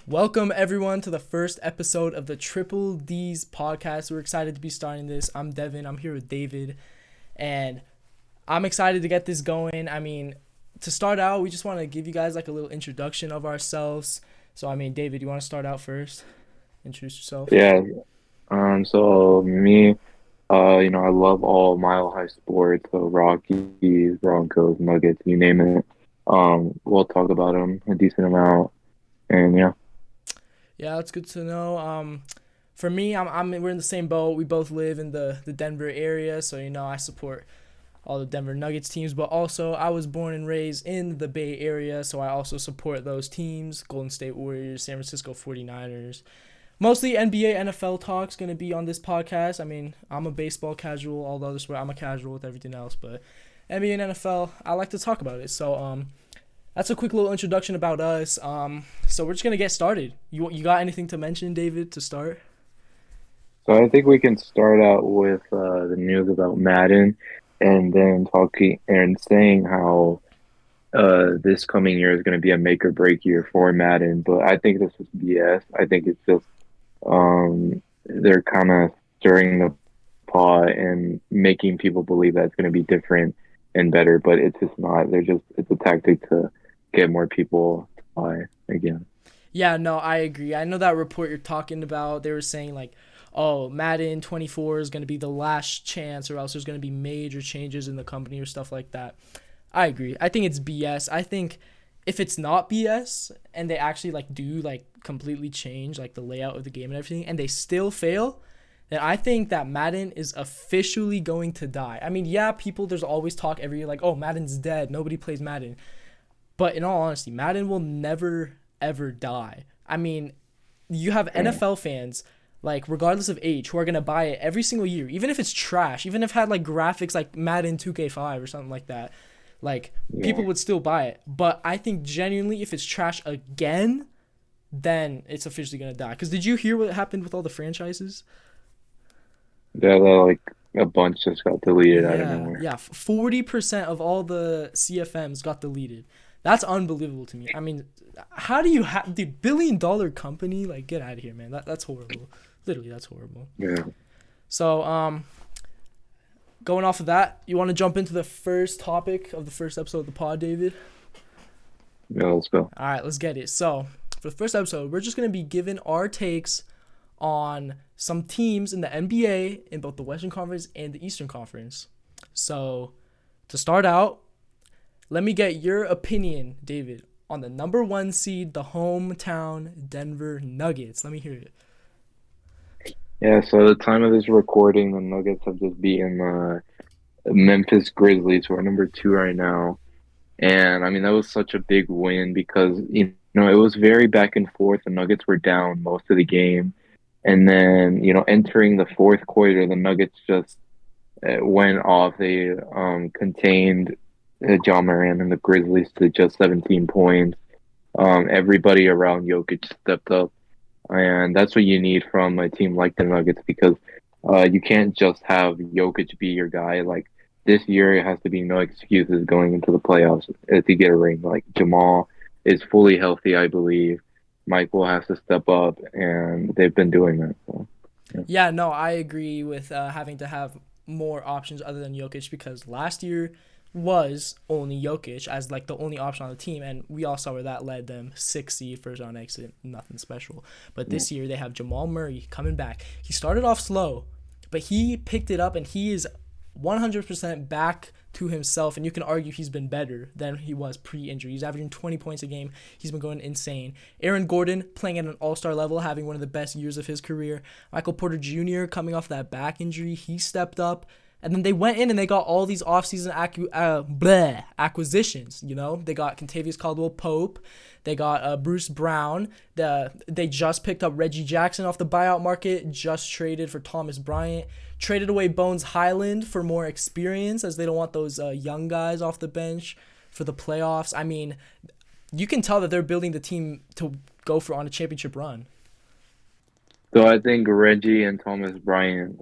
Welcome everyone to the first episode of the Triple D's podcast. We're excited to be starting this. I'm Devin. I'm here with David, and I'm excited to get this going. To start out, we just want to give you guys like a little introduction of ourselves. So, David, you want to start out first? Introduce yourself. Yeah. So me, I love all Mile High sports, so Rockies, Broncos, Nuggets, you name it. We'll talk about them a decent amount, and yeah. Yeah, that's good to know. For me, we're in the same boat. We both live in the Denver area, so I support all the Denver Nuggets teams, but also I was born and raised in the Bay Area, so I also support those teams: Golden State Warriors, San Francisco 49ers. Mostly NBA, NFL talk's going to be on this podcast. I'm a baseball casual, all the other sport, I'm a casual with everything else, but NBA and NFL, I like to talk about it. So, that's a quick little introduction about us. So we're just going to get started. You got anything to mention, David, to start? So I think we can start out with the news about Madden, and then talking and saying how this coming year is going to be a make or break year for Madden. But I think this is BS. I think it's just they're kind of stirring the pot and making people believe that it's going to be different and better, but it's just not. It's a tactic to get more people to buy again. Yeah, no, I agree. I know that report you're talking about. They were saying like, oh, Madden 24 is going to be the last chance, or else there's going to be major changes in the company or stuff like that. I agree. I think it's BS. I think if it's not BS and they actually do completely change the layout of the game and everything, and they still fail, then I think that Madden is officially going to die. There's always talk every year like, oh, Madden's dead, nobody plays Madden. But in all honesty, Madden will never ever die. You have NFL fans, regardless of age, who are gonna buy it every single year, even if it's trash, even if it had graphics like Madden 2K5 or something like that. People would still buy it. But I think genuinely, if it's trash again, then it's officially going to die. Because did you hear what happened with all the franchises? Like a bunch just got deleted out of nowhere. Yeah. 40% of all the CFMs got deleted. That's unbelievable to me. How do you have the billion-dollar company? Get out of here, man. That's horrible. Literally, that's horrible. Yeah. So, going off of that, you want to jump into the first topic of the first episode of the pod, David? Yeah, let's go. All right, let's get it. So, for the first episode, we're just going to be giving our takes on some teams in the NBA in both the Western Conference and the Eastern Conference. So, to start out, let me get your opinion, David, on the number 1 seed, the hometown Denver Nuggets. Let me hear it. Yeah, so at the time of this recording, the Nuggets have just beaten the Memphis Grizzlies, who are number 2 right now. And, that was such a big win because, it was very back and forth. The Nuggets were down most of the game. And then, entering the fourth quarter, the Nuggets just went off. They contained John Morant and the Grizzlies to just 17 points. Everybody around Jokic stepped up. And that's what you need from a team like the Nuggets, because you can't just have Jokic be your guy. This year, it has to be no excuses going into the playoffs to get a ring. Jamal is fully healthy, I believe. Michael has to step up, and they've been doing that. So, yeah, no, I agree with having to have more options other than Jokic, because last year was only Jokic as the only option on the team, and we all saw where that led them. 6 seed, first round exit, nothing special. But this year they have Jamal Murray coming back. He started off slow, but he picked it up, and he is 100% back to himself, and you can argue he's been better than he was pre-injury. He's averaging 20 points a game. He's been going insane. Aaron Gordon playing at an all-star level, having one of the best years of his career. Michael Porter Jr. coming off that back injury, he stepped up. And then they went in and they got all these offseason acquisitions. They got Kentavious Caldwell-Pope. They got Bruce Brown. They just picked up Reggie Jackson off the buyout market. Just traded for Thomas Bryant. Traded away Bones Highland for more experience, as they don't want those young guys off the bench for the playoffs. You can tell that they're building the team to go on a championship run. So I think Reggie and Thomas Bryant,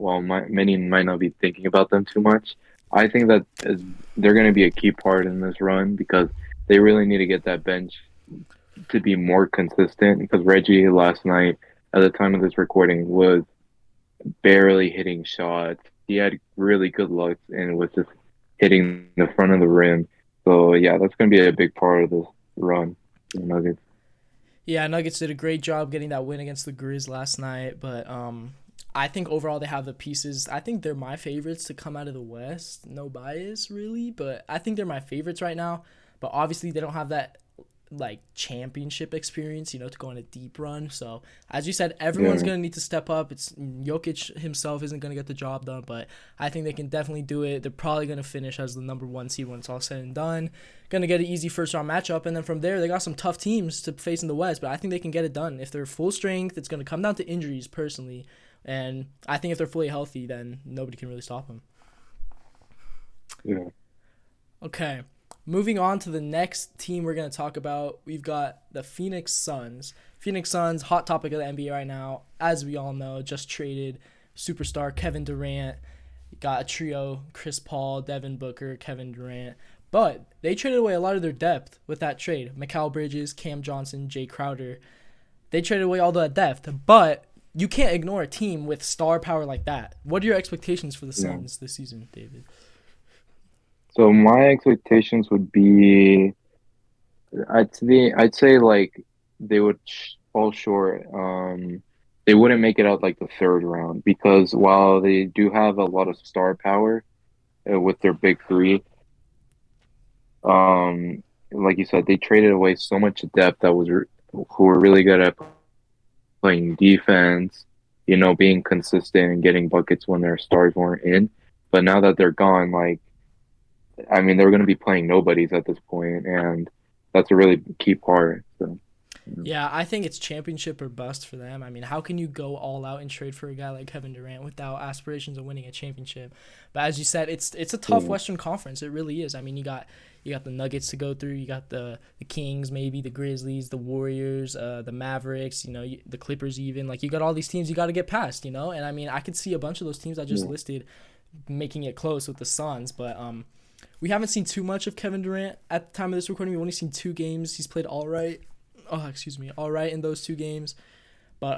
many might not be thinking about them too much. I think that they're going to be a key part in this run because they really need to get that bench to be more consistent because Reggie last night, at the time of this recording, was barely hitting shots. He had really good looks and was just hitting the front of the rim. So yeah, that's going to be a big part of this run for the Nuggets. Yeah, Nuggets did a great job getting that win against the Grizz last night, but I think overall they have the pieces. I think they're my favorites to come out of the West. No bias really, but I think they're my favorites right now. But obviously they don't have that like championship experience, to go on a deep run. So as you said, everyone's Yeah. gonna need to step up. It's Jokic himself isn't gonna get the job done, but I think they can definitely do it. They're probably gonna finish as the number 1 seed when it's all said and done. Gonna get an easy first round matchup, and then from there they got some tough teams to face in the West. But I think they can get it done if they're full strength. It's gonna come down to injuries personally, and I think if they're fully healthy, then nobody can really stop them. Yeah. Okay. Moving on to the next team we're going to talk about, we've got the Phoenix Suns. Phoenix Suns, hot topic of the NBA right now. As we all know, just traded superstar Kevin Durant. Got a trio, Chris Paul, Devin Booker, Kevin Durant. But they traded away a lot of their depth with that trade. Mikal Bridges, Cam Johnson, Jay Crowder. They traded away all that depth. But you can't ignore a team with star power like that. What are your expectations for the Suns this season, David? So my expectations would be, I'd say like they would fall short. They wouldn't make it out like the third round because while they do have a lot of star power with their big three, like you said, they traded away so much depth who were really good at playing defense, being consistent and getting buckets when their stars weren't in. But now that they're gone, like, I mean, they're going to be playing nobodies at this point, and that's a really key part. So, Yeah, I think it's championship or bust for them. I mean, how can you go all out and trade for a guy like Kevin Durant without aspirations of winning a championship? But as you said, it's a tough Western Conference. It really is. I mean, you got the Nuggets to go through. You got the Kings, maybe the Grizzlies, the Warriors, the Mavericks. The Clippers even. Like you got all these teams you got to get past. And I mean, I could see a bunch of those teams I just listed making it close with the Suns, but we haven't seen too much of Kevin Durant at the time of this recording. We've only seen 2 games. He's played all right in those 2 games. But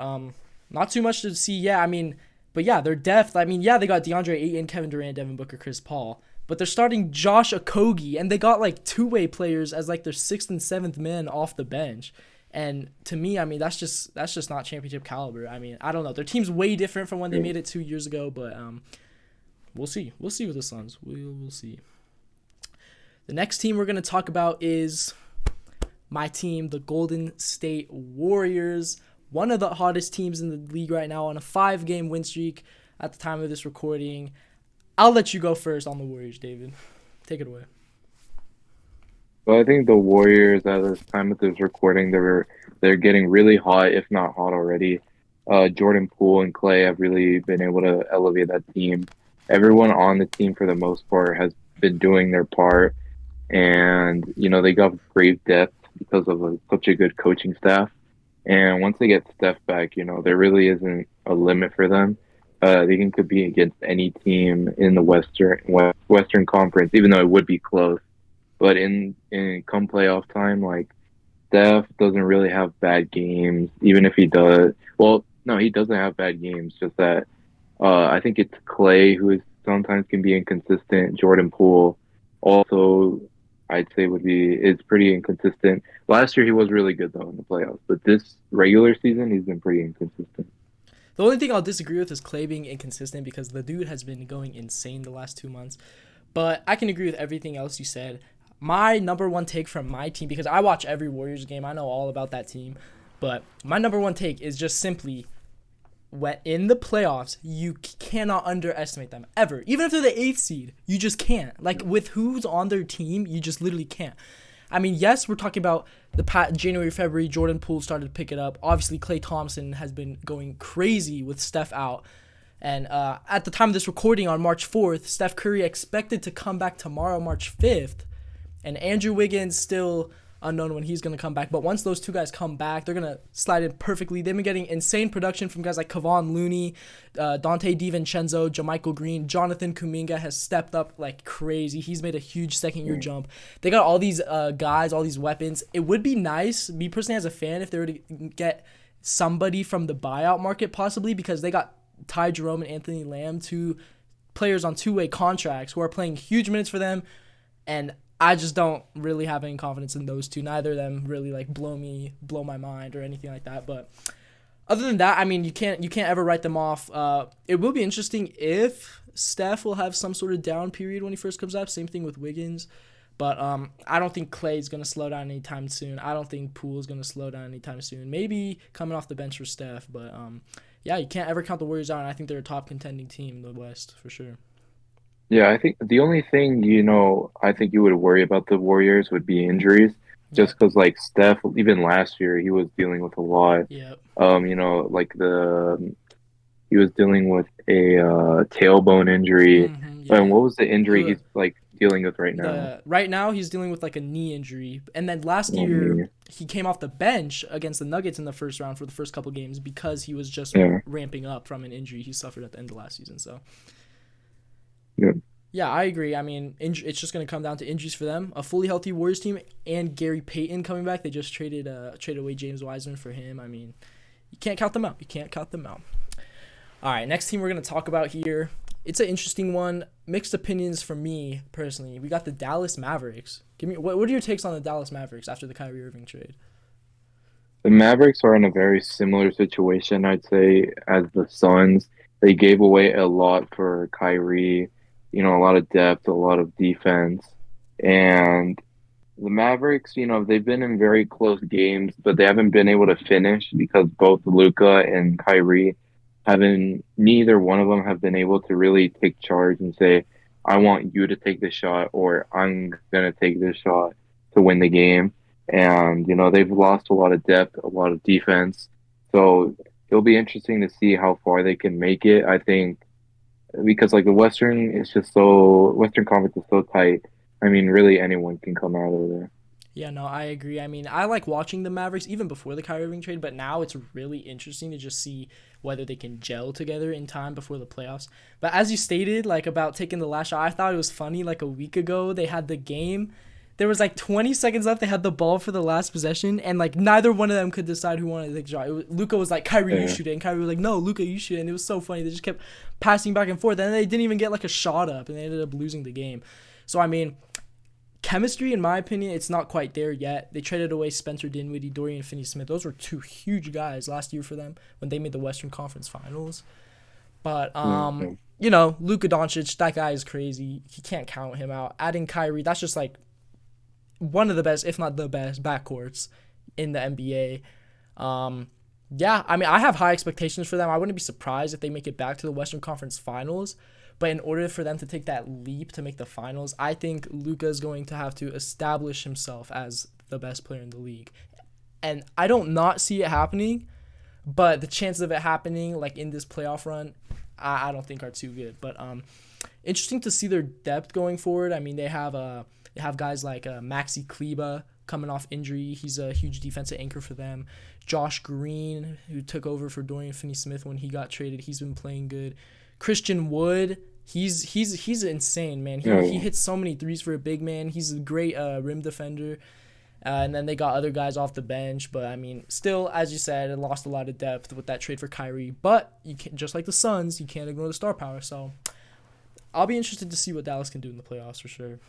not too much to see. Yeah, I mean, but yeah, their depth. I mean, yeah, they got DeAndre Ayton, Kevin Durant, Devin Booker, Chris Paul. But they're starting Josh Okogie, and they got like 2-way players as like their 6th and 7th men off the bench. And to me, I mean, that's just not championship caliber. I mean, I don't know. Their team's way different from when they made it 2 years ago, but we'll see. We'll see with the Suns. We'll see. The next team we're going to talk about is my team, the Golden State Warriors, one of the hottest teams in the league right now on a 5-game win streak at the time of this recording. I'll let you go first on the Warriors, David. Take it away. So I think the Warriors at this time of this recording, they're getting really hot, if not hot already. Jordan Poole and Clay have really been able to elevate that team. Everyone on the team, for the most part, has been doing their part. And, they got great depth because of such a good coaching staff. And once they get Steph back, there really isn't a limit for them. They can compete against any team in the Western Conference, even though it would be close. But in come playoff time, like, Steph doesn't really have bad games, even if he does. Well, no, he doesn't have bad games, just that I think it's Clay who sometimes can be inconsistent. Jordan Poole also, I'd say is pretty inconsistent. Last year he was really good though in the playoffs, but this regular season he's been pretty inconsistent. The only thing I'll disagree with is Clay being inconsistent because the dude has been going insane the last 2 months. But I can agree with everything else you said. My number one take from my team, because I watch every Warriors game, I know all about that team, but my number one take is just simply when in the playoffs, you cannot underestimate them ever. Even if they're the 8th seed, you just can't. Like, with who's on their team, you just literally can't. I mean, yes, we're talking about January, February, Jordan Poole started to pick it up. Obviously, Klay Thompson has been going crazy with Steph out. And at the time of this recording on March 4th, Steph Curry expected to come back tomorrow, March 5th. And Andrew Wiggins still unknown when he's going to come back. But once those two guys come back, they're going to slide in perfectly. They've been getting insane production from guys like Kevon Looney, Dante DiVincenzo, JaMychal Green. Jonathan Kuminga has stepped up like crazy. He's made a huge second-year jump. They got all these guys, all these weapons. It would be nice, me personally as a fan, if they were to get somebody from the buyout market possibly, because they got Ty Jerome and Anthony Lamb, two players on two-way contracts who are playing huge minutes for them, and I just don't really have any confidence in those two. Neither of them really like blow my mind or anything like that. But other than that, I mean, you can't ever write them off. It will be interesting if Steph will have some sort of down period when he first comes up. Same thing with Wiggins. But I don't think Clay's going to slow down anytime soon. I don't think Poole's going to slow down anytime soon. Maybe coming off the bench for Steph. But, yeah, you can't ever count the Warriors out. And I think they're a top contending team in the West for sure. Yeah, I think the only thing, I think you would worry about the Warriors would be injuries. Yeah. Just because, like, Steph, even last year, he was dealing with a lot. Yep. Like he was dealing with a tailbone injury. Yeah. And what was the injury he's, like, dealing with right now? Right now, he's dealing with, like, a knee injury. And then last year, he came off the bench against the Nuggets in the first round for the first couple games because he was just ramping up from an injury he suffered at the end of last season. So, yeah, I agree. I mean, it's just going to come down to injuries for them. A fully healthy Warriors team and Gary Payton coming back. They just traded away James Wiseman for him. I mean, you can't count them out. All right, next team we're going to talk about here. It's an interesting one. Mixed opinions from me personally. We got the Dallas Mavericks. What are your takes on the Dallas Mavericks after the Kyrie Irving trade? The Mavericks are in a very similar situation, I'd say, as the Suns. They gave away a lot for Kyrie, a lot of depth, a lot of defense. And the Mavericks, they've been in very close games, but they haven't been able to finish because both Luka and Kyrie neither one of them have been able to really take charge and say, I want you to take the shot, or I'm going to take this shot to win the game. And, they've lost a lot of depth, a lot of defense. So it'll be interesting to see how far they can make it. I think because like the Western Conference is so tight. I mean, really anyone can come out of there. Yeah, no, I agree. I mean, I like watching the Mavericks even before the Kyrie Irving trade, but now it's really interesting to just see whether they can gel together in time before the playoffs. But as you stated, like about taking the last shot, I thought it was funny. Like a week ago, they had the game. There was like 20 seconds left. They had the ball for the last possession, and like neither one of them could decide who wanted to take the shot. Luka was like, Kyrie, you shoot it. And Kyrie was like, no, Luka, you shoot it. And it was so funny. They just kept passing back and forth, and they didn't even get like a shot up, and they ended up losing the game. So, I mean, chemistry, in my opinion, it's not quite there yet. They traded away Spencer Dinwiddie, Dorian Finney-Smith. Those were two huge guys last year for them when they made the Western Conference Finals. But, Luka Doncic, that guy is crazy. You can't count him out. Adding Kyrie, that's just like one of the best, if not the best, backcourts in the NBA. Yeah, I mean, I have high expectations for them. I wouldn't be surprised if they make it back to the Western Conference Finals. But in order for them to take that leap to make the finals, I think Luka is going to have to establish himself as the best player in the league. And I don't not see it happening, but the chances of it happening, like in this playoff run, I don't think are too good. But interesting to see their depth going forward. I mean, they have guys like Maxi Kleber coming off injury. He's a huge defensive anchor for them. Josh Green, who took over for Dorian Finney-Smith when he got traded, he's been playing good. Christian Wood, he's insane, man. He hits so many threes for a big man. He's a great rim defender. And then they got other guys off the bench, but I mean, still, as you said, it lost a lot of depth with that trade for Kyrie. But you can't, just like the Suns, you can't ignore the star power. So I'll be interested to see what Dallas can do in the playoffs for sure.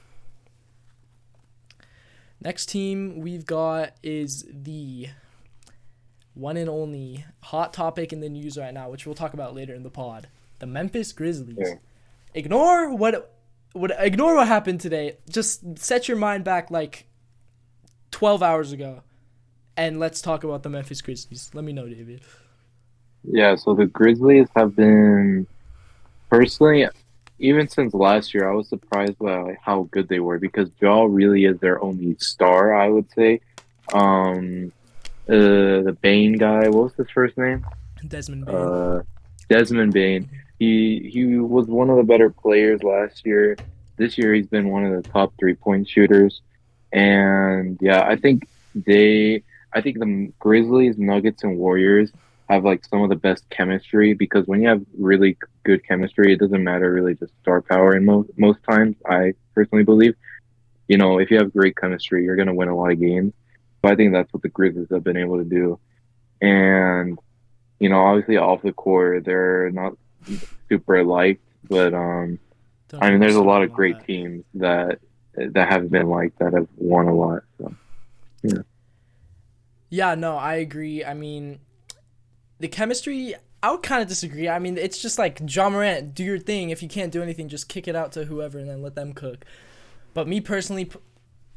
Next team we've got is the one and only hot topic in the news right now, which we'll talk about later in the pod. The Memphis Grizzlies. Yeah. Ignore what happened today. Just set your mind back like 12 hours ago, and let's talk about the Memphis Grizzlies. Let me know, David. Yeah, so the Grizzlies have been, personally, even since last year, I was surprised by how good they were because Ja really is their only star, I would say. The Bane guy, what was his first name? Desmond Bane. Desmond Bane. He was one of the better players last year. This year, he's been one of the top 3-point shooters. And yeah, I think the Grizzlies, Nuggets, and Warriors have like some of the best chemistry because when you have really good chemistry, it doesn't matter really just star power. And most times, I personally believe, if you have great chemistry, you're gonna win a lot of games. So I think that's what the Grizzlies have been able to do. And obviously off the court, they're not super liked, but Don't I get mean, me there's a lot started of on great that. teams that have been like that have won a lot. So yeah, Yeah, no, I agree. I mean, the chemistry, I would kind of disagree. I mean, it's just like John Morant, do your thing. If you can't do anything, just kick it out to whoever and then let them cook. But me personally,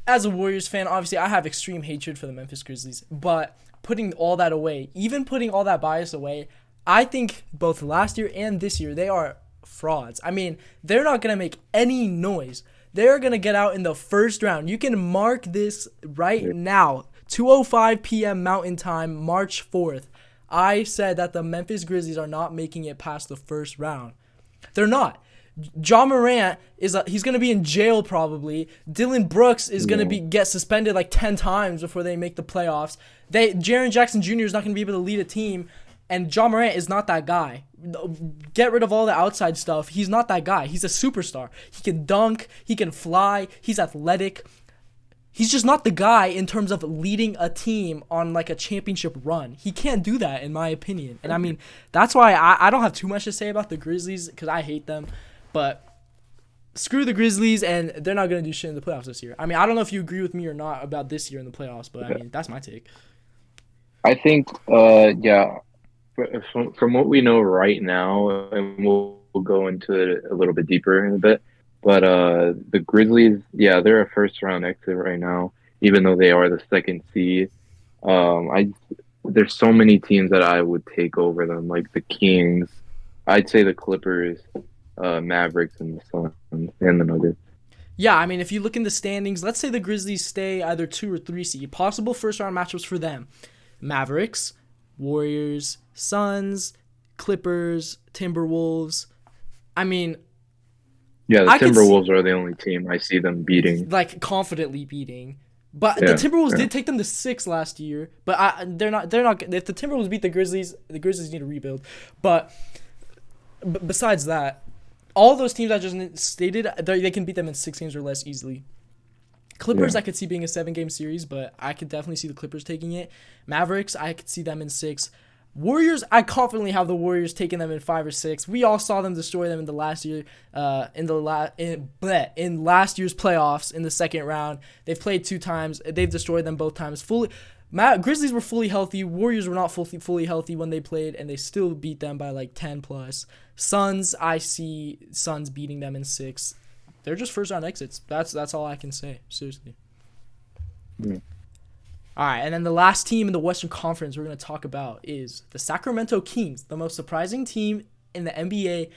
as a Warriors fan, obviously I have extreme hatred for the Memphis Grizzlies. But putting all that away, even putting all that bias away, I think both last year and this year they are frauds. I mean, they're not gonna make any noise. They're gonna get out in the first round. You can mark this right now, 2:05 p.m. Mountain Time, March 4th. I said that the Memphis Grizzlies are not making it past the first round. They're not. John Morant he's gonna be in jail probably. Dylan Brooks is gonna yeah, get suspended like 10 times before they make the playoffs. Jaren Jackson Jr. is not gonna be able to lead a team, and John Morant is not that guy. Get rid of all the outside stuff. He's not that guy. He's a superstar. He can dunk. He can fly. He's athletic. He's just not the guy in terms of leading a team on like a championship run. He can't do that in my opinion. And I mean, that's why I don't have too much to say about the Grizzlies because I hate them. But screw the Grizzlies, and they're not going to do shit in the playoffs this year. I mean, I don't know if you agree with me or not about this year in the playoffs, but I mean, that's my take. I think yeah, from what we know right now, and we'll go into it a little bit deeper in a bit. But the Grizzlies, yeah, they're a first round exit right now, even though they are the second seed. I There's so many teams that I would take over them, like the Kings. I'd say the Clippers, Mavericks, and the Suns, and the Nuggets. Yeah, I mean, if you look in the standings, let's say the Grizzlies stay either 2 or 3 seed. Possible first round matchups for them: Mavericks, Warriors, Suns, Clippers, Timberwolves. I mean, Yeah, the I could see Timberwolves are the only team I see them beating. like confidently beating. But the Yeah, Timberwolves yeah, did take them to 6 last year. But they're not. They're not. If the Timberwolves beat the Grizzlies need to rebuild. But besides that, all those teams I just stated, they can beat them in 6 games or less easily. Clippers, yeah. I could see being a 7-game series, but I could definitely see the Clippers taking it. Mavericks, I could see them in 6. Warriors, I confidently have the Warriors taking them in 5 or 6. We all saw them destroy them in the last year, in last year's playoffs in the second round. They've played 2 times. They've destroyed them both times. Grizzlies were fully healthy. Warriors were not fully healthy when they played, and they still beat them by like 10 plus. Suns, I see Suns beating them in 6. They're just first round exits. That's all I can say. Seriously. Yeah. All right, and then the last team in the Western Conference we're going to talk about is the Sacramento Kings, the most surprising team in the NBA.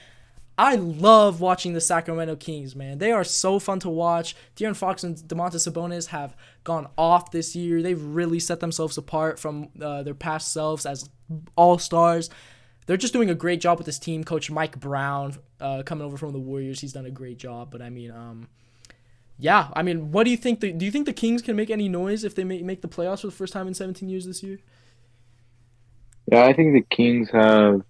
I love watching the Sacramento Kings, man. They are so fun to watch. De'Aaron Fox and Domantas Sabonis have gone off this year. They've really set themselves apart from their past selves as all-stars. They're just doing a great job with this team. Coach Mike Brown, coming over from the Warriors, he's done a great job. But I mean, yeah, I mean, what do you think? Do you think the Kings can make any noise if they make the playoffs for the first time in 17 years this year? Yeah, I think the Kings have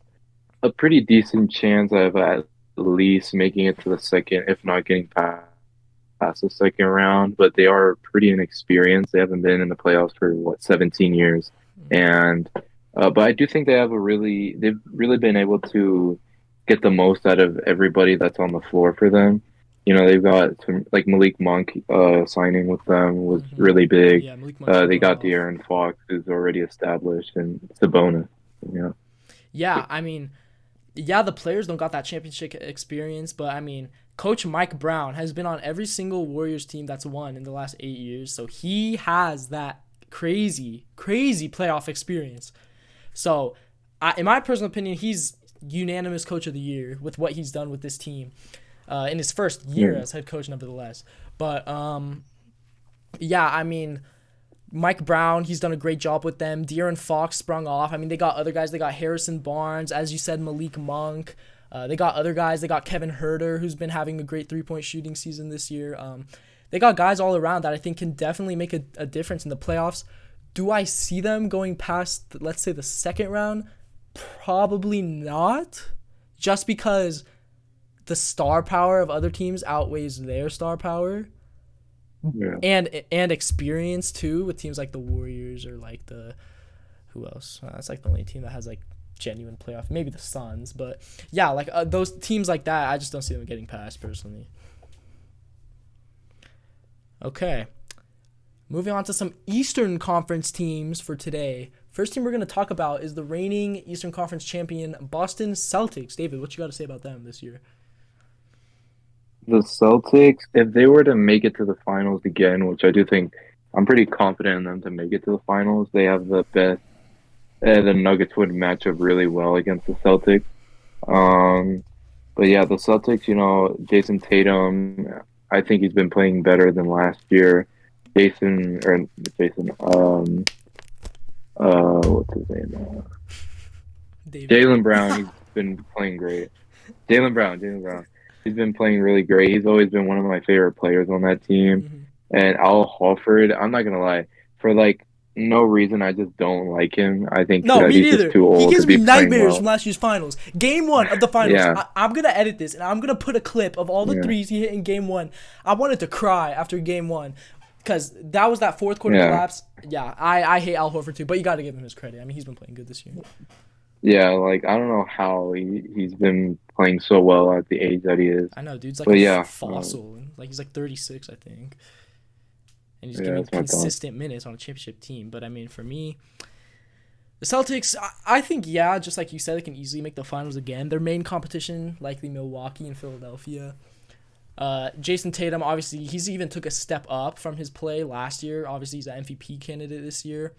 a pretty decent chance of at least making it to the second, if not getting past the second round. But they are pretty inexperienced. They haven't been in the playoffs for 17 years, and but I do think they've really been able to get the most out of everybody that's on the floor for them. They've got some like Malik Monk signing with them was really big. Yeah, Malik Monk's been They going got off. De'Aaron Fox, who's already established, and Sabonis. Yeah, Yeah, I mean, yeah, the players don't got that championship experience, but I mean, Coach Mike Brown has been on every single Warriors team that's won in the last 8 years, so he has that crazy playoff experience. So, in my personal opinion, he's unanimous Coach of the Year with what he's done with this team in his first year yeah, as head coach, nevertheless. But yeah, I mean, Mike Brown, he's done a great job with them. De'Aaron Fox sprung off. I mean, they got other guys. They got Harrison Barnes, as you said, Malik Monk. They got other guys. They got Kevin Herter, who's been having a great 3-point shooting season this year. they got guys all around that I think can definitely make a difference in the playoffs. Do I see them going past, let's say, the second round? Probably not. Just because the star power of other teams outweighs their star power. Yeah. And experience, too, with teams like the Warriors or like the... Who else? That's like the only team that has like genuine playoff. Maybe the Suns. But yeah, like those teams like that, I just don't see them getting past, personally. Okay. Moving on to some Eastern Conference teams for today. First team we're going to talk about is the reigning Eastern Conference champion Boston Celtics. David, what you got to say about them this year? The Celtics, if they were to make it to the finals again, which I do think I'm pretty confident in them to make it to the finals, they have the best. The Nuggets would match up really well against the Celtics. But yeah, the Celtics, Jason Tatum, I think he's been playing better than last year. What's his name? Jaylen Brown, he's been playing great. Jaylen Brown. He's been playing really great. He's always been one of my favorite players on that team. Mm-hmm. And Al Horford, I'm not gonna lie, for like no reason, I just don't like him. I think no, that me he's neither. just too old. He gives to be me nightmares well. from last year's finals. Game 1 of the finals. Yeah. I'm gonna edit this and I'm gonna put a clip of all the threes he hit in Game 1. I wanted to cry after Game 1 because that was that fourth quarter collapse. Yeah, I hate Al Horford too, but you got to give him his credit. I mean, he's been playing good this year. Yeah, like I don't know how he's been playing so well at the age that he is. I know, dude's like but fossil. Like he's like 36, I think. And he's giving consistent minutes on a championship team. But, I mean, for me, the Celtics, I think, just like you said, they can easily make the finals again. Their main competition, likely Milwaukee and Philadelphia. Jason Tatum, obviously, he's even took a step up from his play last year. Obviously, he's an MVP candidate this year.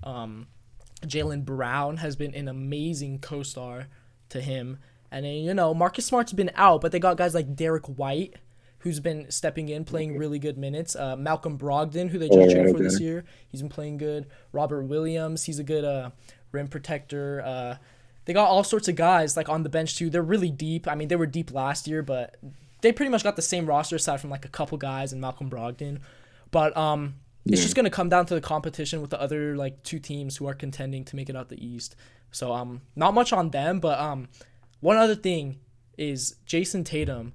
Jaylen Brown has been an amazing co-star to him. And then, Marcus Smart's been out, but they got guys like Derek White, who's been stepping in, playing really good minutes. Malcolm Brogdon, who they just traded for this year. He's been playing good. Robert Williams, he's a good rim protector. They got all sorts of guys like on the bench, too. They're really deep. I mean, they were deep last year, but they pretty much got the same roster aside from like a couple guys and Malcolm Brogdon. But it's just going to come down to the competition with the other like two teams who are contending to make it out the East. So not much on them, but one other thing is Jason Tatum.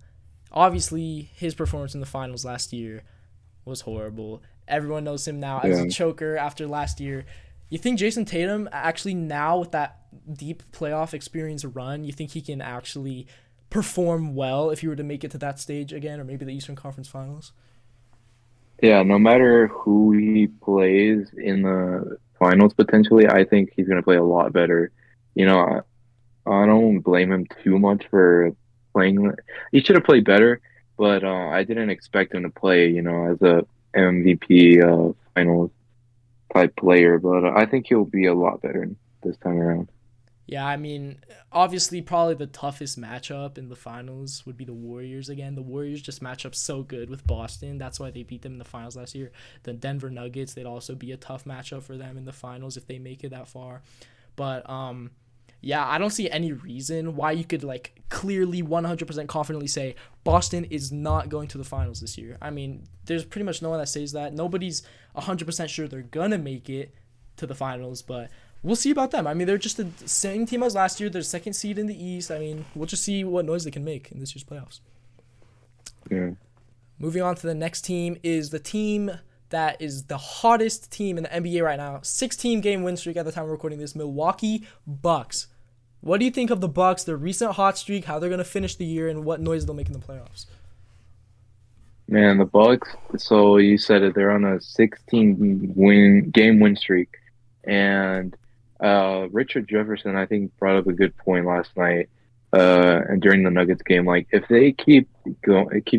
Obviously, his performance in the finals last year was horrible. Everyone knows him now as a choker after last year. You think Jason Tatum actually now with that deep playoff experience run, you think he can actually perform well if he were to make it to that stage again or maybe the Eastern Conference Finals? Yeah, no matter who he plays in the finals potentially, I think he's going to play a lot better. I don't blame him too much for playing. He should have played better, but I didn't expect him to play, as a MVP finals type player. But I think he'll be a lot better this time around. Yeah, I mean, obviously probably the toughest matchup in the finals would be the Warriors again. The Warriors just match up so good with Boston. That's why they beat them in the finals last year. The Denver Nuggets, they'd also be a tough matchup for them in the finals if they make it that far. But yeah, I don't see any reason why you could like clearly 100% confidently say Boston is not going to the finals this year. I mean, there's pretty much no one that says that. Nobody's 100% sure they're going to make it to the finals, but we'll see about them. I mean, they're just the same team as last year. They're second seed in the East. I mean, we'll just see what noise they can make in this year's playoffs. Yeah. Moving on to the next team is the team that is the hottest team in the NBA right now. 16-game win streak at the time we're recording this, Milwaukee Bucks. What do you think of the Bucks, their recent hot streak, how they're going to finish the year, and what noise they'll make in the playoffs? Man, the Bucks, so you said it, they're on a 16-game win streak. And Richard Jefferson, I think, brought up a good point last night and during the Nuggets game. Like, if they keep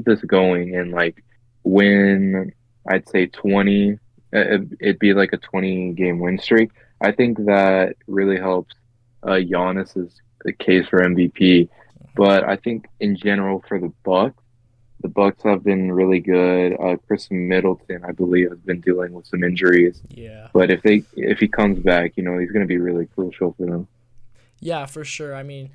this going and, like, win, I'd say 20, it'd be like a 20-game win streak. I think that really helps Giannis's case for MVP. But I think in general for the Bucks have been really good. Chris Middleton, I believe, has been dealing with some injuries. Yeah. But if he comes back, he's going to be really crucial for them. Yeah, for sure. I mean,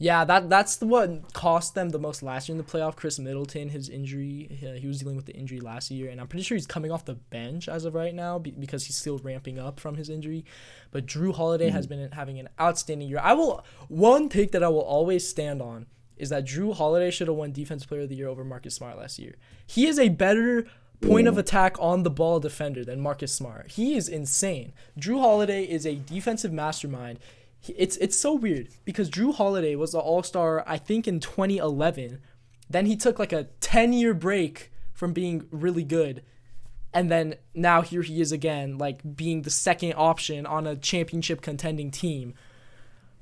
Yeah, that's what cost them the most last year in the playoff. Chris Middleton, his injury, he was dealing with the injury last year, and I'm pretty sure he's coming off the bench as of right now because he's still ramping up from his injury. But Drew Holiday has been having an outstanding year. One take that I will always stand on is that Drew Holiday should have won Defensive Player of the Year over Marcus Smart last year. He is a better point of attack on the ball defender than Marcus Smart. He is insane. Drew Holiday is a defensive mastermind. It's so weird because Drew Holiday was the All-Star, I think, in 2011. Then he took like a 10-year break from being really good. And then now here he is again, like being the second option on a championship contending team.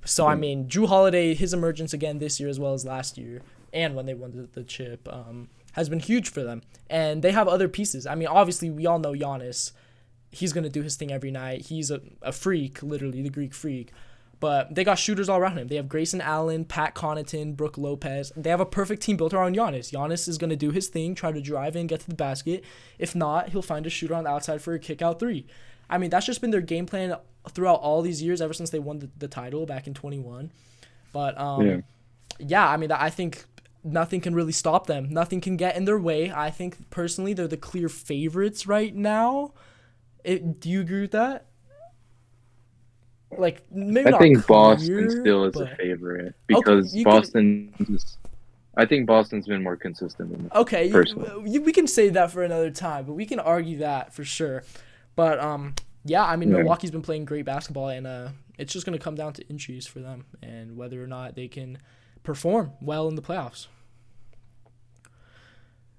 So, I mean, Drew Holiday, his emergence again this year as well as last year, and when they won the chip, has been huge for them. And they have other pieces. I mean, obviously, we all know Giannis. He's going to do his thing every night. He's a freak, literally, the Greek freak. But they got shooters all around him. They have Grayson Allen, Pat Connaughton, Brook Lopez. They have a perfect team built around Giannis. Giannis is going to do his thing, try to drive in, get to the basket. If not, he'll find a shooter on the outside for a kick-out three. I mean, that's just been their game plan throughout all these years, ever since they won the title back in 21. But, yeah, I mean, I think nothing can really stop them. Nothing can get in their way. I think, personally, they're the clear favorites right now. Do you agree with that? Like, maybe I not think clear, Boston still is a but favorite because I think Boston's been more consistent than them, okay, personally. we can say that for another time, but we can argue that for sure. But yeah, I mean, Yeah. Milwaukee's been playing great basketball, and it's just gonna come down to injuries for them and whether or not they can perform well in the playoffs.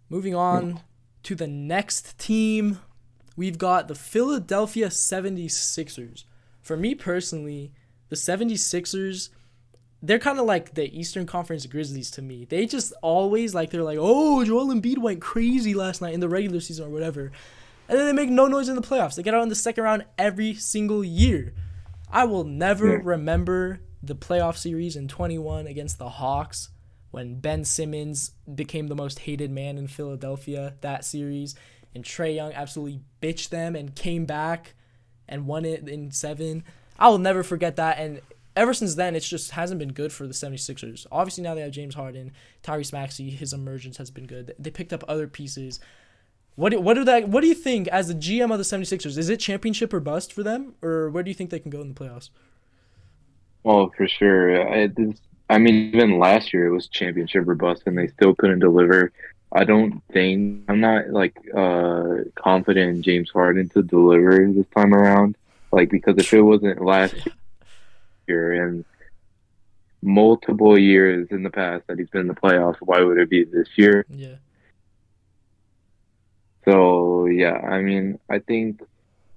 Moving on to the next team, we've got the Philadelphia 76ers. For me personally, the 76ers, they're kind of like the Eastern Conference Grizzlies to me. They just always, like, they're like, oh, Joel Embiid went crazy last night in the regular season or whatever. And then they make no noise in the playoffs. They get out in the second round every single year. I will never remember the playoff series in 21 against the Hawks when Ben Simmons became the most hated man in Philadelphia that series. And Trae Young absolutely bitched them and came back and won it in 7. I will never forget that. And ever since then, it just hasn't been good for the 76ers. Obviously, now they have James Harden, Tyrese Maxey. His emergence has been good. They picked up other pieces. What do you think, as the GM of the 76ers, is it championship or bust for them? Or where do you think they can go in the playoffs? Oh, for sure. I mean, even last year it was championship or bust, and they still couldn't deliver. I'm not like confident in James Harden to deliver this time around. Like, because if it wasn't last year and multiple years in the past that he's been in the playoffs, why would it be this year? Yeah. So yeah, I mean, I think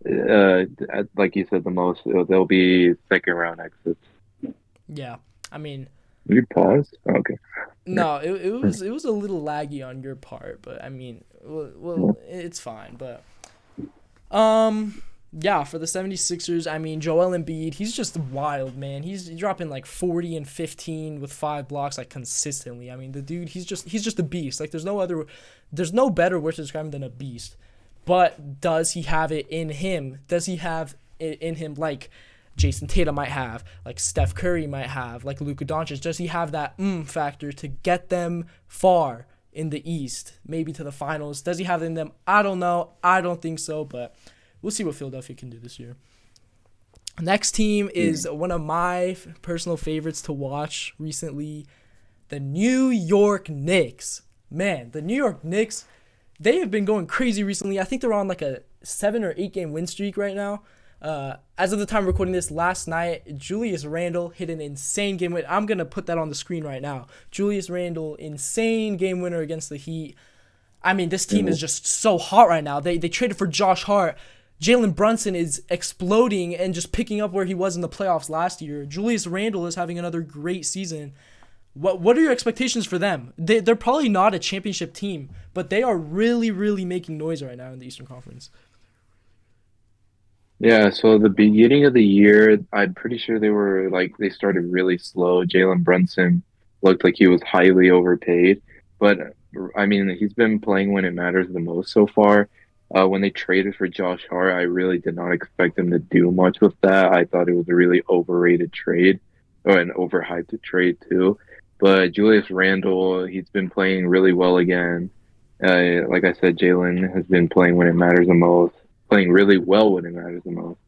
like you said, they'll be second round exits. Yeah. I mean, Did you pause? Okay. no, it was a little laggy on your part, but I mean, well, it's fine. But yeah, for the 76ers, I mean, Joel Embiid, he's just wild, man. He's dropping like 40 and 15 with 5 blocks like consistently. I mean, the dude, he's just a beast. Like, there's no better word to describe him than a beast. But does he have it in him? Does he have it in him like Jason Tatum might have, like Steph Curry might have, like Luka Doncic? Does he have that factor to get them far in the East, maybe to the finals? Does he have it in them? I don't know. I don't think so, but we'll see what Philadelphia can do this year. Next team is one of my personal favorites to watch recently, the New York Knicks. Man, the New York Knicks, they have been going crazy recently. I think they're on like a 7 or 8 game win streak right now. As of the time of recording this, last night, Julius Randle hit an insane game winner. I'm going to put that on the screen right now. Julius Randle, insane game winner against the Heat. I mean, this team is just so hot right now. They traded for Josh Hart. Jalen Brunson is exploding and just picking up where he was in the playoffs last year. Julius Randle is having another great season. What are your expectations for them? They're probably not a championship team, but they are really, really making noise right now in the Eastern Conference. Yeah, so the beginning of the year, I'm pretty sure they started really slow. Jalen Brunson looked like he was highly overpaid, but I mean, he's been playing when it matters the most so far. When they traded for Josh Hart, I really did not expect him to do much with that. I thought it was a really overrated trade. an overhyped trade too. But Julius Randle, he's been playing really well again. Like I said, Jalen has been playing when it matters the most, playing really well when it matters the most.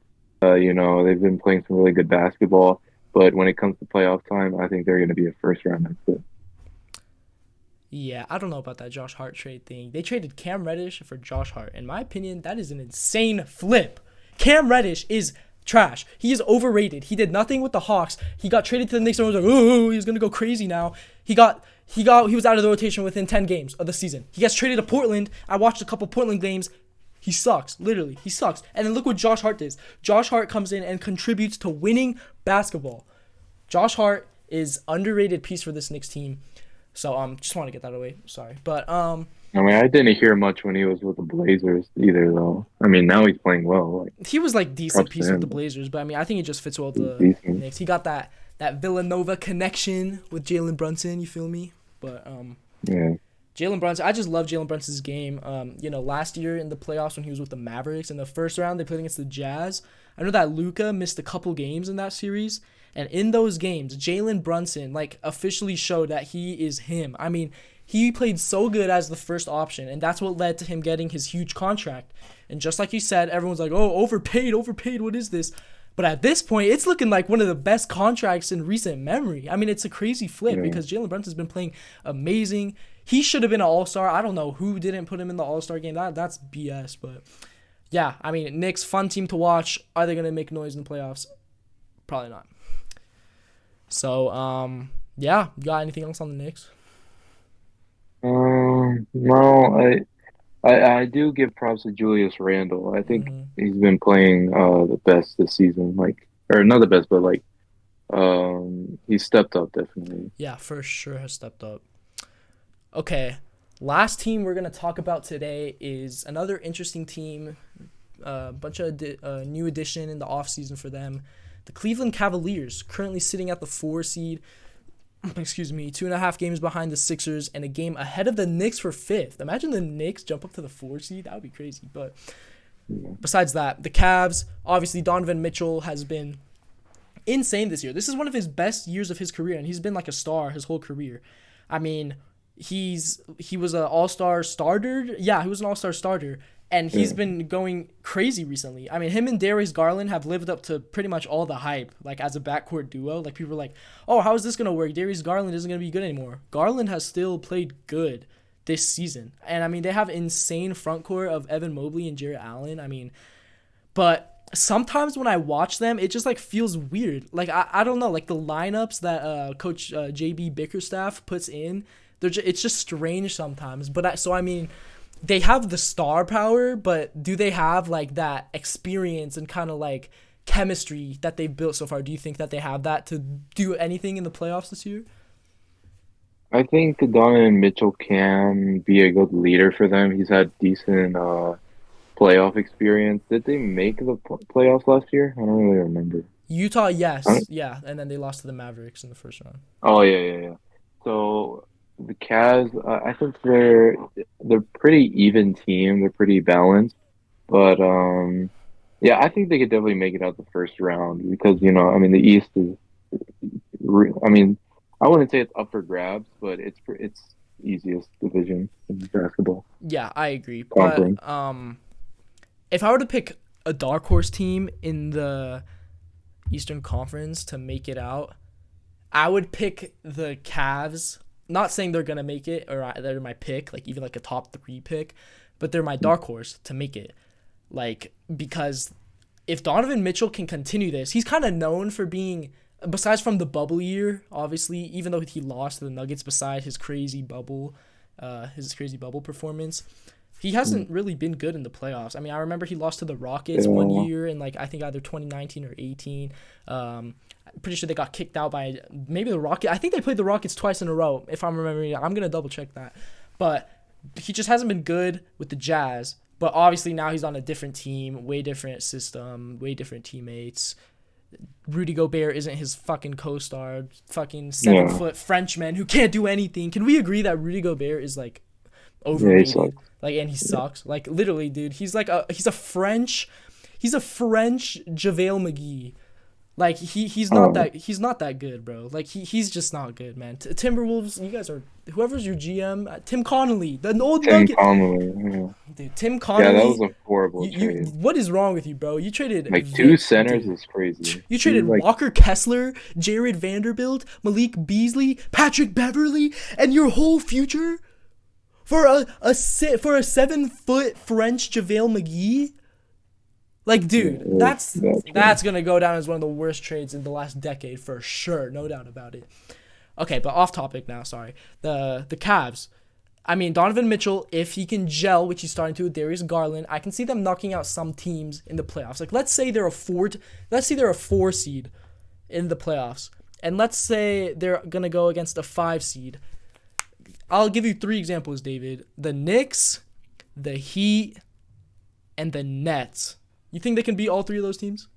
They've been playing some really good basketball, but when it comes to playoff time, I think they're going to be a first round exit. Yeah, I don't know about that Josh Hart trade thing. They traded Cam Reddish for Josh Hart. In my opinion, that is an insane flip. Cam Reddish is trash. He is overrated. He did nothing with the Hawks. He got traded to the Knicks and was like, oh, he's gonna go crazy now. He was out of the rotation within 10 games of the season. He gets traded to Portland. I watched a couple Portland games. He sucks. Literally, he sucks. And then look what Josh Hart does. Josh Hart comes in and contributes to winning basketball. Josh Hart is underrated piece for this Knicks team. So just want to get that away. Sorry, but I mean, I didn't hear much when he was with the Blazers either, though. I mean, now he's playing well. He was like decent piece with the Blazers, but I mean, I think he just fits well with the Knicks. He got that Villanova connection with Jalen Brunson. You feel me? But yeah. Jalen Brunson, I just love Jalen Brunson's game. Last year in the playoffs when he was with the Mavericks in the first round, they played against the Jazz. I know that Luka missed a couple games in that series. And in those games, Jalen Brunson officially showed that he is him. I mean, he played so good as the first option, and that's what led to him getting his huge contract. And just like you said, everyone's like, oh, overpaid, what is this? But at this point, it's looking like one of the best contracts in recent memory. I mean, it's a crazy flip because Jalen Brunson's been playing amazing. He should have been an all-star. I don't know who didn't put him in the all-star game. That's BS, but yeah, I mean, Knicks, fun team to watch. Are they going to make noise in the playoffs? Probably not. So, you got anything else on the Knicks? No, I do give props to Julius Randle. I think he's been playing the best this season. Or not the best, but he stepped up definitely. Yeah, for sure has stepped up. Okay, last team we're gonna talk about today is another interesting team. Bunch of new addition in the offseason for them. The Cleveland Cavaliers, currently sitting at the 4 seed, 2.5 games behind the Sixers and a game ahead of the Knicks for 5th. Imagine the Knicks jump up to the 4 seed. That would be crazy. But besides that, the Cavs, obviously Donovan Mitchell has been insane this year. This is one of his best years of his career, and he's been like a star his whole career. I mean, he was an all-star starter. Yeah, he was an all-star starter. And he's been going crazy recently. I mean, him and Darius Garland have lived up to pretty much all the hype, as a backcourt duo. People are like, oh, how is this going to work? Darius Garland isn't going to be good anymore. Garland has still played good this season. And, I mean, they have insane frontcourt of Evan Mobley and Jarrett Allen. I mean, but sometimes when I watch them, it just, feels weird. I don't know. The lineups that Coach J.B. Bickerstaff puts in, it's just strange sometimes. But, they have the star power, but do they have that experience and kind of chemistry that they've built so far? Do you think that they have that to do anything in the playoffs this year? I think Donovan Mitchell can be a good leader for them. He's had decent playoff experience. Did they make the playoffs last year? I don't really remember. Utah, yes. Yeah, and then they lost to the Mavericks in the first round. Oh, yeah. So the Cavs, I think they're pretty even team. They're pretty balanced, but I think they could definitely make it out the first round because the East is. I wouldn't say it's up for grabs, but it's easiest division in basketball. Yeah, I agree. But if I were to pick a dark horse team in the Eastern Conference to make it out, I would pick the Cavs. Not saying they're going to make it or they're my pick, even a top 3 pick, but they're my dark horse to make it. Because if Donovan Mitchell can continue this, he's kind of known for being, besides from the bubble year, obviously, even though he lost to the Nuggets beside his crazy bubble performance, he hasn't really been good in the playoffs. I mean, I remember he lost to the Rockets one year in I think either 2019 or 18. Pretty sure they got kicked out by maybe the Rockets. I think they played the Rockets twice in a row, if I'm remembering. I'm going to double check that. But he just hasn't been good with the Jazz. But obviously now he's on a different team, way different system, way different teammates. Rudy Gobert isn't his fucking co-star, fucking 7-foot Frenchman who can't do anything. Can we agree that Rudy Gobert is overrated? And he sucks. Literally, dude, he's a French JaVale McGee. Like he's not Oh, that good, bro. Like he's just not good, man. Timberwolves, you guys are whoever's your GM, Tim Connolly, the old Tim Nugget, Connolly. Yeah. dude. Tim Yeah, that was Connolly, a horrible you trade. what is wrong with you, bro? You traded Like two centers is crazy. You Two traded like Walker Kessler, Jared Vanderbilt, Malik Beasley, Patrick Beverly, and your whole future for a 7-foot French JaVale McGee. Like, yeah, dude, that's that trade. that's gonna go down as one of the worst trades in the last decade for sure, no doubt about it. Okay, but off topic now. Sorry, the Cavs. I mean, Donovan Mitchell, if he can gel, which he's starting to with Darius Garland, I can see them knocking out some teams in the playoffs. Like, let's say they're a 4 seed in the playoffs, and let's say they're gonna go against a 5 seed. I'll give you 3 examples, David: the Knicks, the Heat, and the Nets. You think they can beat all 3 of those teams?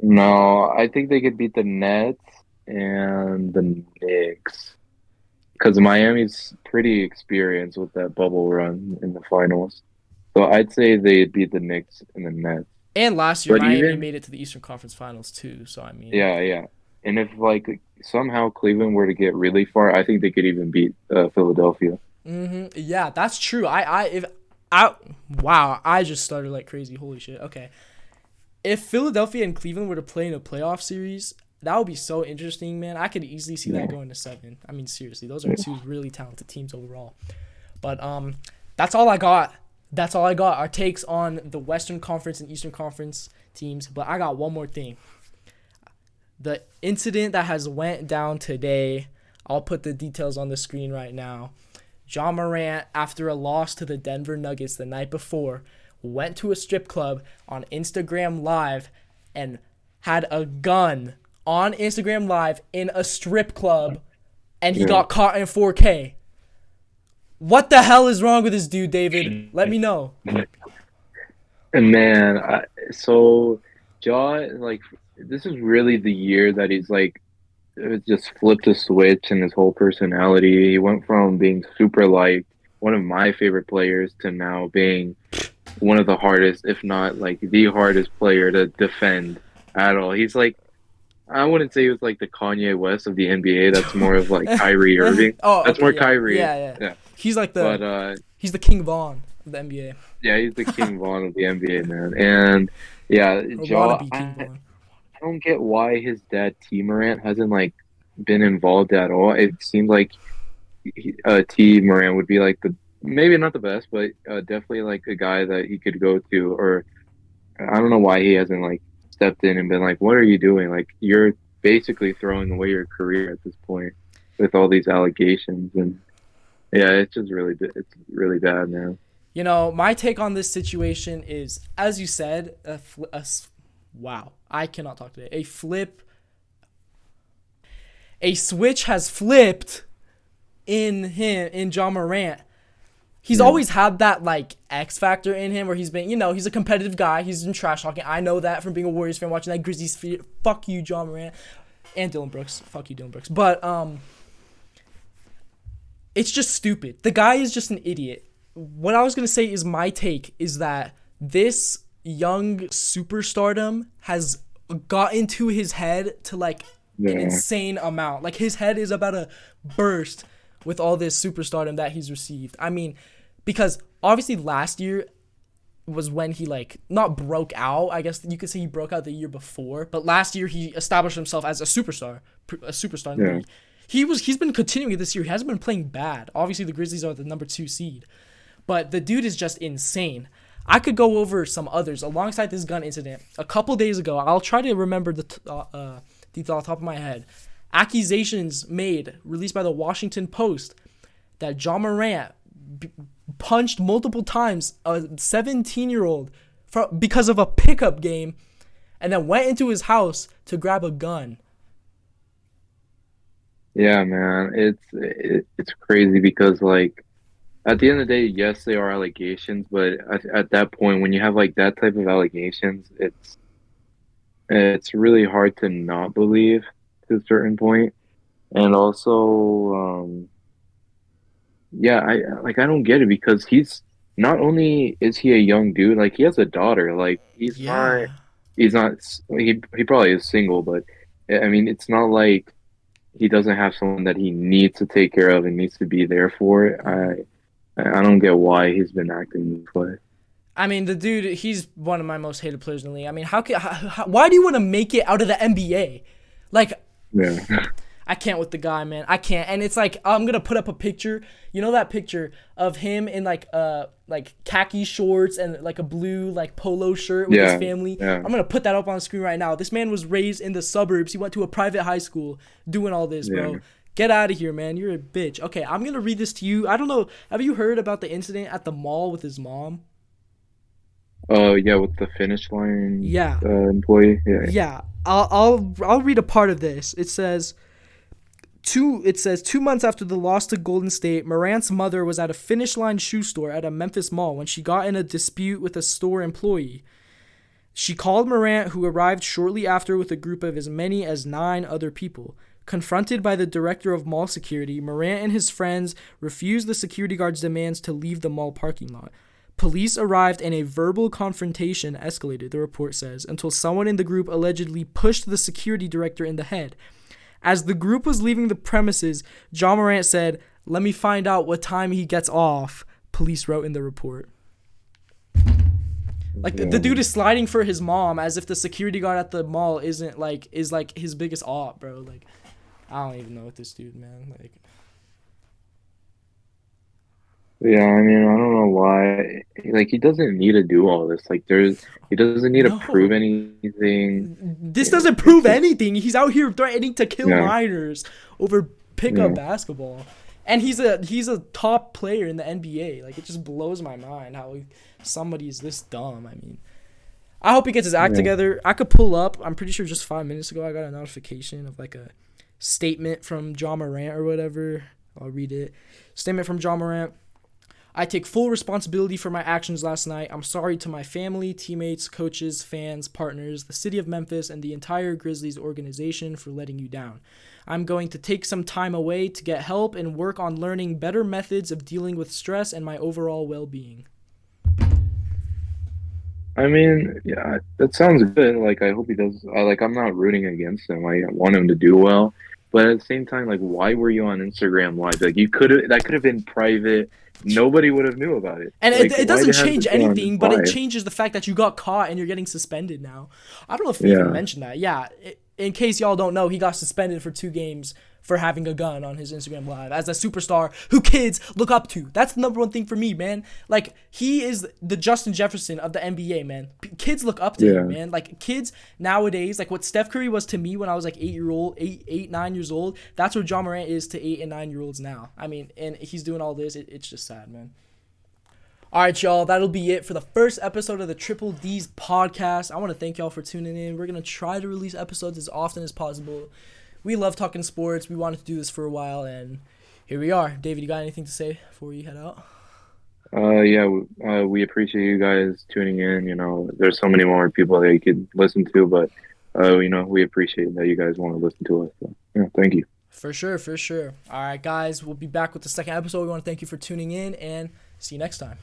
No, I think they could beat the Nets and the Knicks because Miami's pretty experienced with that bubble run in the finals. So I'd say they'd beat the Knicks and the Nets. And last year, But Miami even made it to the Eastern Conference Finals too. So I mean, yeah, yeah. And if like somehow Cleveland were to get really far, I think they could even beat Philadelphia. yeah, that's true. I wow, I just started like crazy. Holy shit. Okay, if Philadelphia and Cleveland were to play in a playoff series, that would be so interesting, man. I could easily see that Yeah. going to 7. I mean, seriously, those are 2 really talented teams overall. But that's all I got. That's all I got. Our takes on the Western Conference and Eastern Conference teams. But I got one more thing. The incident that has went down today. I'll put the details on the screen right now. John Morant, after a loss to the Denver Nuggets the night before, went to a strip club on Instagram Live and had a gun on Instagram Live in a strip club, and he Yeah. got caught in 4K. What the hell is wrong with this dude, David? Let me know. And man, so Jaw, like, this is really the year that he's like, it just flipped a switch in his whole personality. He went from being super liked, one of my favorite players, to now being one of the hardest, if not like the hardest player to defend at all. He's like, I wouldn't say he was like the Kanye West of the NBA. That's more of like Kyrie Irving. Oh, That's okay, more yeah, Kyrie. yeah. Yeah. He's like But he's the King Vaughn of the NBA, yeah, he's the King Vaughn of the NBA, man. And yeah, or Jaw, wannabe King Vaughn. I don't get why his dad T Morant hasn't like been involved at all. It seems like T Morant would be like the maybe not the best, but definitely like a guy that he could go to. Or I don't know why he hasn't like stepped in and been like, "What are you doing? Like you're basically throwing away your career at this point with all these allegations." And yeah, it's just it's really bad, man. You know, my take on this situation is, as you said, wow, I cannot talk today. A switch has flipped in John Morant. He's Yeah. always had that like X factor in him where he's been, he's a competitive guy. He's been trash talking. I know that from being a Warriors fan, watching that Grizzlies. Fuck you, John Morant, and Dylan Brooks. Fuck you, Dylan Brooks. But it's just stupid. The guy is just an idiot. What I was gonna say is my take is that this young superstardom has got into his head to like an Yeah. insane amount. Like his head is about to burst with all this superstardom that he's received. I mean, because obviously last year was when he like not broke out. I guess you could say he broke out the year before, but last year he established himself as a superstar in the Yeah. league. He's been continuing it this year. He hasn't been playing bad. Obviously the Grizzlies are the number 2 seed, but the dude is just insane. I could go over some others alongside this gun incident. A couple days ago, I'll try to remember the detail off the top of my head. Accusations released by the Washington Post, that John Morant punched multiple times a 17-year-old because of a pickup game, and then went into his house to grab a gun. Yeah, man, it's crazy because like at the end of the day, yes, they are allegations, but at that point, when you have like that type of allegations, it's really hard to not believe to a certain point. And also, yeah, I don't get it because he's not only is he a young dude, like he has a daughter, like he's not Yeah. he's not. He probably is single, but I mean, it's not like he doesn't have someone that he needs to take care of and needs to be there for. Mhm. I don't get why he's been acting this way. I mean, the dude, he's one of my most hated players in the league. I mean, why do you want to make it out of the NBA? Like, Yeah, I can't with the guy, man. I can't. And it's like I'm gonna put up a picture. You know that picture of him in like khaki shorts and like a blue like polo shirt with his yeah, family. yeah, I'm gonna put that up on the screen right now. This man was raised in the suburbs. He went to a private high school doing all this, yeah. bro. Get out of here, man. You're a bitch. Okay, I'm gonna read this to you. I don't know. Have you heard about the incident at the mall with his mom? Yeah, with the finish line Yeah. employee. Yeah, Yeah. I'll read a part of this. It says 2 months after the loss to Golden State, Morant's mother was at a Finish Line shoe store at a Memphis mall when she got in a dispute with a store employee. She called Morant, who arrived shortly after with a group of as many as 9 other people. Confronted by the director of mall security, Morant and his friends refused the security guard's demands to leave the mall parking lot. Police arrived and a verbal confrontation escalated, the report says, until someone in the group allegedly pushed the security director in the head. As the group was leaving the premises, John Morant said, "Let me find out what time he gets off," police wrote in the report. Like the yeah. dude is sliding for his mom as if the security guard at the mall is like his biggest op, bro. Like I don't even know what this dude, man. Like Yeah, I mean, I don't know why. Like, he doesn't need to do all this. He doesn't need to prove no. anything. This doesn't It's prove just, anything. He's out here threatening to kill yeah, minors over pickup yeah, basketball. And he's a top player in the NBA. Like it just blows my mind how somebody is this dumb. I mean, I hope he gets his act yeah. together. I could pull up. I'm pretty sure just 5 minutes ago I got a notification of like a statement from John Morant or whatever. I'll read it. Statement from John Morant. I take full responsibility for my actions last night. I'm sorry to my family, teammates, coaches, fans, partners, the city of Memphis, and the entire Grizzlies organization for letting you down. I'm going to take some time away to get help and work on learning better methods of dealing with stress and my overall well-being. I mean, yeah, that sounds good. Like, I hope he does. I'm not rooting against him. I want him to do well. But at the same time, like, why were you on Instagram Live? Like, that could have been private. Nobody would have knew about it. And Like, it why doesn't did have change to be on anything, but it live? changes the fact that you got caught and you're getting suspended now. I don't know if we even Yeah, mentioned that. Yeah, in case y'all don't know, he got suspended for 2 games for having a gun on his Instagram Live as a superstar who kids look up to. That's the number one thing for me, man. Like, he is the Justin Jefferson of the NBA, man. Kids look up to him, yeah, man. Like, kids nowadays, like what Steph Curry was to me when I was like 9 years old, that's what John Morant is to 8 and 9 year olds now. I mean, and he's doing all this. It's just sad, man. All right, y'all. That'll be it for the first episode of the Triple D's podcast. I want to thank y'all for tuning in. We're going to try to release episodes as often as possible. We love talking sports. We wanted to do this for a while, and here we are. David, you got anything to say before we head out? yeah. We appreciate you guys tuning in. There's so many more people that you could listen to, but we appreciate that you guys want to listen to us. So, yeah, thank you. For sure, for sure. All right, guys. We'll be back with the second episode. We want to thank you for tuning in, and see you next time.